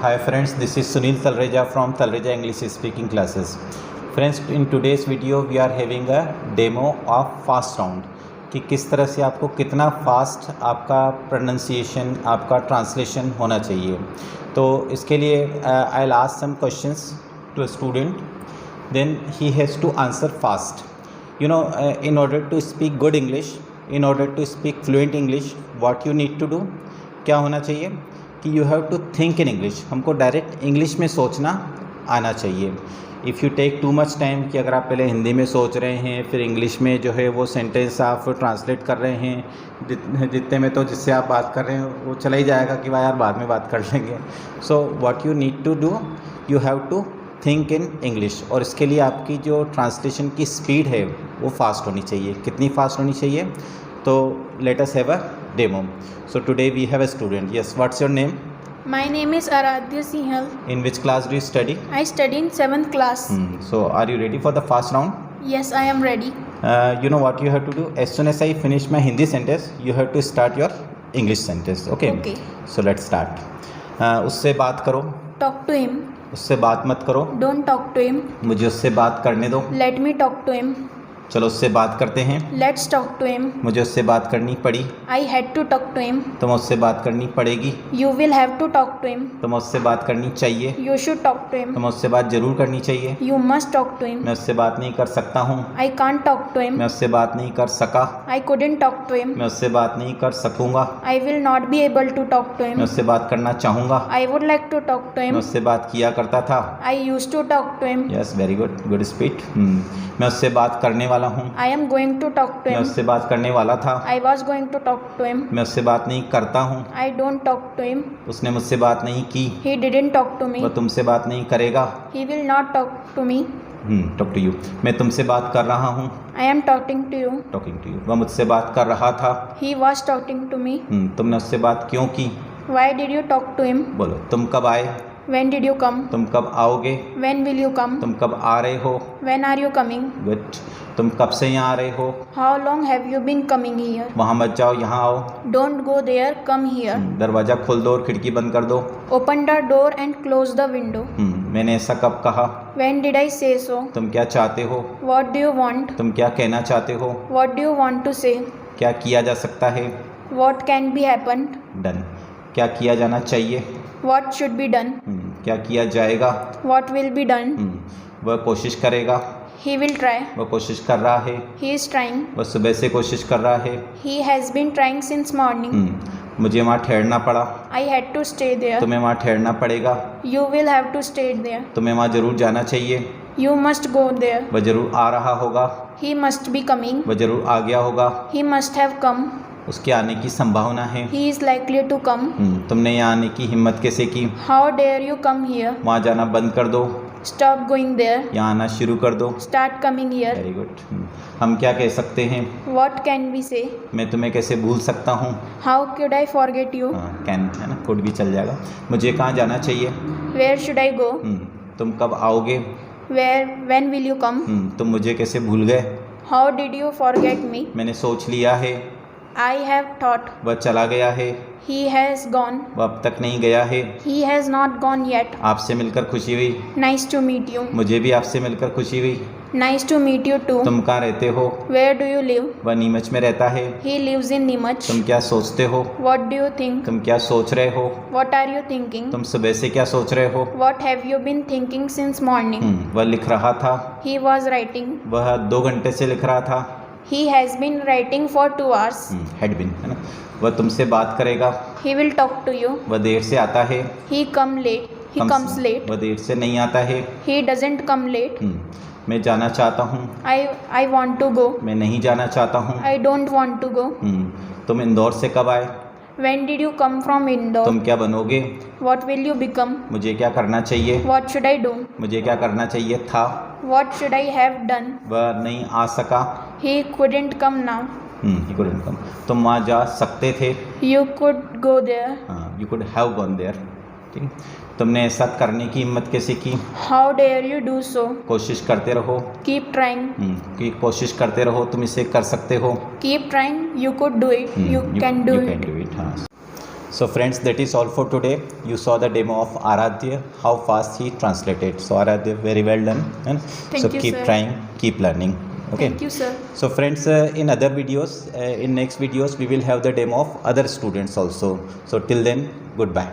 Hi friends, this is Sunil Talreja from Talreja English Speaking Classes. Friends, in today's video we are having a demo of fast round कि किस तरह से आपको कितना fast आपका pronunciation, आपका translation होना चाहिए। तो इसके लिए I will ask some questions to a student, then he has to answer fast. You know, in order to speak good English, in order to speak fluent English, what you need to do, क्या होना चाहिए कि you have to think in English। हमको direct English में सोचना आना चाहिए। If you take too much time कि अगर आप पहले हिंदी में सोच रहे हैं फिर इंग्लिश में जो है वो सेंटेंस आप ट्रांसलेट कर रहे हैं, जितने में तो जिससे आप बात कर रहे हैं वो चला ही जाएगा कि भाई यार बाद में बात कर लेंगे। So what you need to do, you have to think in English. और इसके लिए आपकी जो ट्रांसलेशन की स्पीड है वो फास्ट होनी चाहिए। कितनी फास्ट होनी चाहिए? तो let us have a demo. So today we have a student. Yes, what's your name? My name is Aradhya Singhal. In which class do you study? I study in 7th class. So are you ready for the fast round? Yes, I am ready. You know what you have to do? As soon as I finish my Hindi sentence, you have to start your English sentence. Okay? Okay. So let's start. उससे बात करो, Talk to him. उससे बात मत करो, Don't talk to him. मुझे उससे बात करने दो। Let me talk to him. चलो उससे बात करते हैं। Let's talk to him. मुझे उससे बात करनी पड़ी, I had to talk to him. तुम्हें उससे बात करनी पड़ेगी, You will have to talk to him. तुम्हें उससे बात करनी चाहिए, You should talk to him. तुम्हें उससे बात ज़रूर करनी चाहिए। You must talk to him. मैं उससे बात नहीं कर सकता हूँ, I can't talk to him. मैं उससे बात नहीं कर सका, I couldn't talk to him. मैं उससे बात नहीं कर सकूँगा, I will not be able to talk to मैं him. उससे बात करना चाहूँगा, I would like to talk to मैं him. उससे बात किया करता था। I used to talk to him. Yes, very good, good speed. मैं उससे बात करने वाला हूँ, I am going to talk to मैं him. उससे बात करने वाला था, I was going to talk to him. मैं उससे बात नहीं करता हूँ, I don't talk to him. उसने मुझसे बात नहीं की, He didn't talk to me. वह तुमसे बात नहीं करेगा। He will not talk to me. Talk to you. मैं तुमसे बात कर रहा हूँ, I am talking to you. Talking to you. वह मुझसे बात कर रहा था। He was talking to me. तुमने उससे बात क्यों की? Why did you talk to him? बोलो, तुम कब आए, When did you come? तुम कब आओगे, When will you come? तुम कब आ रहे हो। When are you coming? Good. तुम कब से यहाँ आ रहे हो, How long have you been coming here? वहाँ मत जाओ, यहाँ आओ। Don't go there, come here. दरवाज़ा खोल दो और खिड़की बंद कर दो। Open the door and close the window. मैंने ऐसा कब कहा? When did I say so? तुम क्या चाहते हो, What do you want? तुम क्या कहना चाहते हो, What do you want to say? क्या किया जा सकता है। What can be happened? Done. क्या किया जाना चाहिए, What should be done? क्या किया जाएगा। What will be done? वह कोशिश करेगा, He will try. वह कोशिश कर रहा है, He is trying. वह सुबह से कोशिश कर रहा है। He has been trying since morning. मुझे वहाँ ठहरना पड़ा, I had to stay there. तुम्हें वहाँ ठहरना पड़ेगा, You will have to stay there. तुम्हें वहाँ ज़रूर जाना चाहिए, You must go there. वह ज़रूर आ रहा होगा, He must be coming. वह ज़रूर आ गया होगा, He must have come. उसके आने की संभावना है। He is likely to come. तुमने यहाँ आने की हिम्मत कैसे की। How dare you come here? वहाँ जाना बंद कर दो, Stop going there. यहाँ आना शुरू कर दो। Start coming here. Very good. हम क्या कह सकते हैं? What can we say? मैं तुम्हें कैसे भूल सकता हूँ। How could I forget you? Can है ना, कुड भी चल जाएगा। मुझे कहाँ जाना चाहिए। Where should I go? तुम कब आओगे। When will you come? तुम मुझे कैसे भूल गए। How did you forget me? मैंने सोच लिया है, I have thought. वह चला गया है, He has gone. वह अब तक नहीं गया है। He has not gone yet. आपसे मिलकर खुशी हुई, Nice to meet you. मुझे भी आपसे मिलकर खुशी हुई। Nice to meet you too. तुम कहाँ रहते हो। Where do you live? वह नीमच में रहता है। He lives in Nimach. तुम क्या सोचते हो, What do you think? तुम क्या सोच रहे हो। What are you thinking? तुम सुबह से क्या सोच रहे हो। What have you been thinking since morning? वह लिख रहा था, He was writing. वह 2 घंटे से लिख रहा था। He has been writing for 2 hours. Had been है ना। वह तुमसे बात करेगा, He will talk to you. वह देर से आता है। He comes late. वह देर से नहीं आता है। He doesn't come late. मैं जाना चाहता हूँ, I want to go. मैं नहीं जाना चाहता हूँ। I don't want to go. तुम इंदौर से कब आए। When did you come from Indore? तुम क्या बनोगे। What will you become? मुझे क्या करना चाहिए। What should I do? मुझे क्या करना चाहिए था। What should I have done? वह नहीं आ सका। He couldn't come now. He couldn't come. तुम वहाँ जा सकते थे। You could go there. You could have gone there. ठीक है। तुमने ऐसा करने की हिम्मत कैसे की। How dare you do so? कोशिश करते रहो। Keep trying. कि कोशिश करते रहो, तुम इसे कर सकते हो। Keep trying. You could do it. You can do it. हाँ। So friends, that is all for today. You saw the demo of Aradhya, how fast he translated. So Aradhya, very well done. And Thank so you, keep sir. trying, keep learning. Okay. Thank you, sir. So friends, in other videos, in next videos, we will have the demo of other students also. So till then, goodbye.